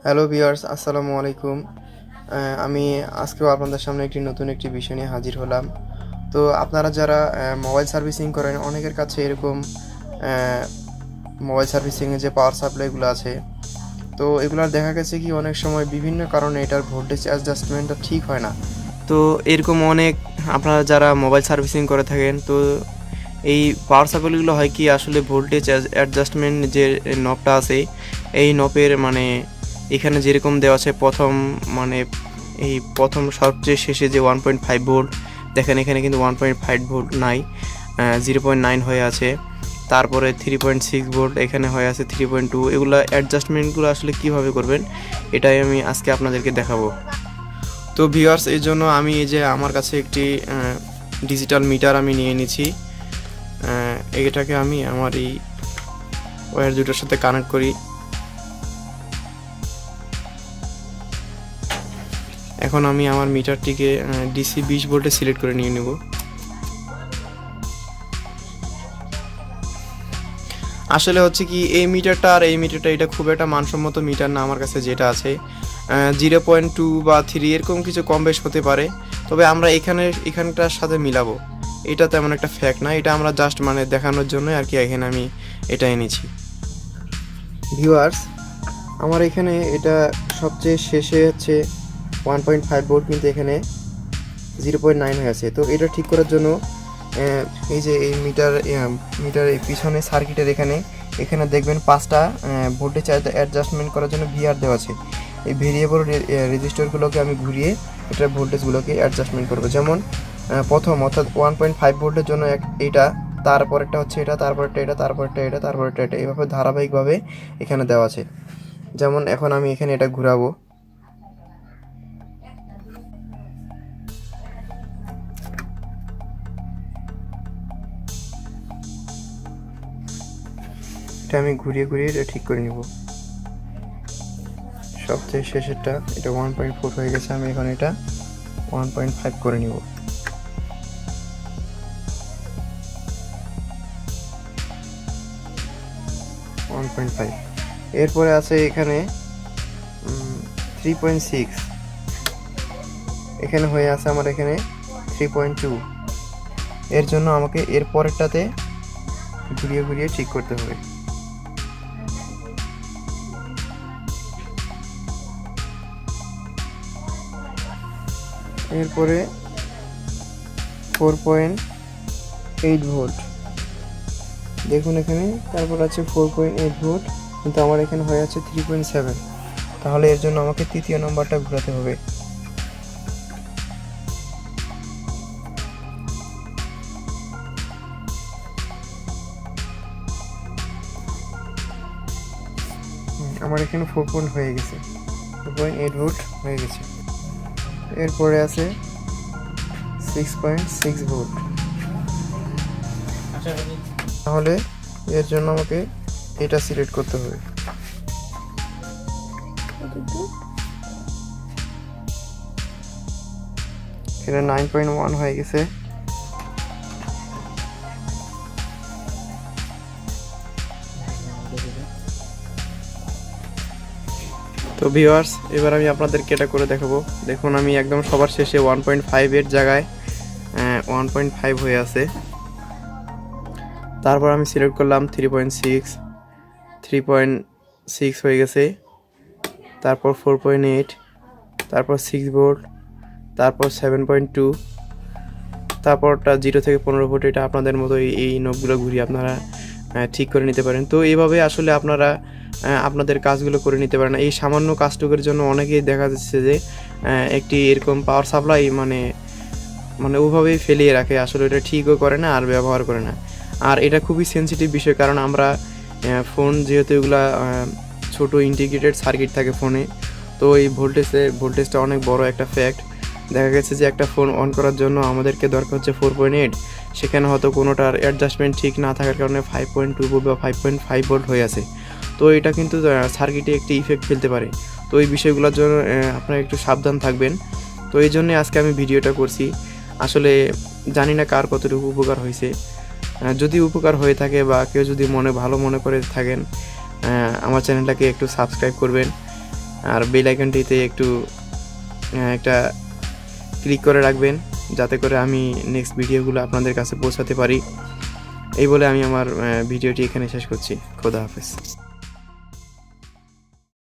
Hello viewers, আসসালামু আলাইকুম। আমি আজকেও আপনাদের সামনে নতুন একটি বিষয় নিয়ে হাজির হলাম। তো আপনারা যারা মোবাইল সার্ভিসিং করেন, অনেকের কাছে এরকম মোবাইল সার্ভিসিংয়ে যে পাওয়ার সাপ্লাইগুলো আছে, তো এগুলার দেখা গেছে কি অনেক সময় বিভিন্ন কারণে এটার ভোল্টেজ অ্যাডজাস্টমেন্টটা ঠিক হয় না। তো এরকম অনেক আপনারা যারা মোবাইল সার্ভিসিং করে থাকেন, তো এই পাওয়ার সাপ্লাইগুলো হয় কি আসলে ভোল্টেজ অ্যাডজাস্টমেন্ট যে নবটা আছে, এই নবের মানে এখানে যেরকম দেওয়া আছে প্রথম সবচেয়ে শেষে যে 1.5 ভোল্ট দেখেন, এখানে কিন্তু 1.5 ভোল্ট নাই, 0.9 হয়ে আছে। তারপরে 3.6 ভোল্ট এখানে হয়ে আছে 3.2। এগুলো অ্যাডজাস্টমেন্টগুলো আসলে কিভাবে করবেন এটাই আমি আজকে আপনাদেরকে দেখাবো। তো ভিউয়ার্স, এই জন্য আমি এই যে আমার কাছে একটি ডিজিটাল মিটার আমি নিয়ে নিয়েছি। এটাকে আমি আমার এই ওয়্যার দুটোর সাথে কানেক্ট করি। এখন আমি আমার মিটারটিকে ডিসি 20 ভোল্টে সিলেক্ট করে নিয়ে নেব। আসলে হচ্ছে কি এই মিটারটা আর এই মিটারটা এটা খুব একটা মানসম্মত মিটার না। আমার কাছে যেটা আছে 0.2 বা 3 এরকম কিছু কম বেশ হতে পারে, তবে আমরা এখানটার সাথে মিলাবো, এটা তেমন একটা ফ্যাক্ট না। এটা আমরা জাস্ট দেখানোর জন্য আর কি এখানে আমি এটা এনেছি। ভিউয়ার্স, আমার এখানে এটা সবচেয়ে শেষে হচ্ছে 1.5 ভোল্ট, কিন্তু এখানে 0.9 হয়ে আছে। তো এটা ঠিক করার জন্য এই যে এই মিটারের পিছনে সার্কিটের এখানে দেখবেন 5টা ভোল্টেজ অ্যাডজাস্টমেন্ট করার জন্য ভিআর দেওয়া আছে। এই ভেরিয়েবল রেজিস্টারগুলোকে আমি ঘুরিয়ে এটার ভোল্টেজগুলোকে অ্যাডজাস্টমেন্ট করবো। যেমন অর্থাৎ 1.5 ভোল্টের জন্য এটা, তারপরেরটা হচ্ছে এটা, তারপরেরটা এটা, তারপরেরটা এটা, তারপরেরটা এটা, এইভাবে ধারাবাহিকভাবে এখানে দেওয়া আছে। যেমন এখন আমি এখানে এটা ঘুরাবো। এটা আমি ঘুরিয়ে ঘুরিয়ে এটা ঠিক করে নিব। সবচেয়ে শেষেরটা এটা 1.4 হয়ে গেছে, আমি এখন এটা 1.5 করে নিব। এরপরে আছে এখানে 3.6, এখানে হয়ে আছে আমার এখানে 3.2। এর জন্য আমাকে এর পরেরটাতে ঘুরিয়ে ঘুরিয়ে ঠিক করতে হবে। এরপরে 4.8 ভোল্ট দেখুন এখানে, তারপর আছে 4.8 ভোল্ট, কিন্তু আমার এখানে হয়ে আছে 3.7। তাহলে এর জন্য আমাকে তৃতীয় নম্বরটা ঘোরাতে হবে। আমার এখানে 4 হয়ে গেছে, 4.8 ভোল্ট হয়ে গেছে। এরপরে আছে 6.6 ভোল্ট। তাহলে এর জন্য আমাকে এটা সিলেক্ট করতে হবে। এটা 9.1 হয়ে গেছে। তো ভিউয়ার্স, এবার আমি আপনাদেরকে এটা করে দেখাবো। দেখুন আমি একদম সবার শেষে 1.5 এর জায়গায় 1.5 হয়ে আছে। তারপর আমি সিলেক্ট করলাম 3.6 হয়ে গেছে। তারপর 4.8, তারপর 6 ভোল্ট, তারপর 7.2, তারপরটা 0 থেকে 15 ভোল্ট। এটা আপনাদের মতো এই নবগুলো ঘুরিয়ে আপনারা ঠিক করে নিতে পারেন। তো এইভাবে আসলে আপনারা আপনাদের কাজগুলো করে নিতে পারেন। এই সামান্য কাজটুকুর জন্য অনেকেই দেখা যাচ্ছে যে একটি এরকম পাওয়ার সাপ্লাই ওভাবেই ফেলিয়ে রাখে, আসলে এটা ঠিকও করে না আর ব্যবহার করে না। আর এটা খুবই সেন্সিটিভ বিষয়, কারণ আমরা ফোন যেহেতু এগুলা ছোটো ইন্টিগ্রেটেড সার্কিট থাকে ফোনে, তো এই ভোল্টেজটা অনেক বড় একটা ফ্যাক্ট। দেখা গেছে যে একটা ফোন অন করার জন্য আমাদেরকে দরকার হচ্ছে 4.8, সেখানে হয়তো কোনোটার অ্যাডজাস্টমেন্ট ঠিক না থাকার কারণে 5.2 ভোল্ট বা 5.5 ভোল্ট হয়ে আছে। তো এটা কিন্তু সার্কিটে একটি ইফেক্ট ফেলতে পারে। তো এই বিষয়গুলোর জন্য আপনারা একটু সাবধান থাকবেন। তো এই জন্যে আজকে আমি ভিডিওটা করছি। আসলে জানি না কার কতটুকু উপকার হয়েছে। যদি উপকার হয়ে থাকে বা কেউ যদি ভালো মনে করে থাকেন, আমার চ্যানেলটাকে একটু সাবস্ক্রাইব করবেন আর বেল আইকনটিতে একটু একটা ক্লিক করে রাখবেন, যাতে করে আমি নেক্সট ভিডিওগুলো আপনাদের কাছে পৌঁছাতে পারি। এই বলে আমি আমার ভিডিওটি এখানে শেষ করছি। খোদা হাফেজ।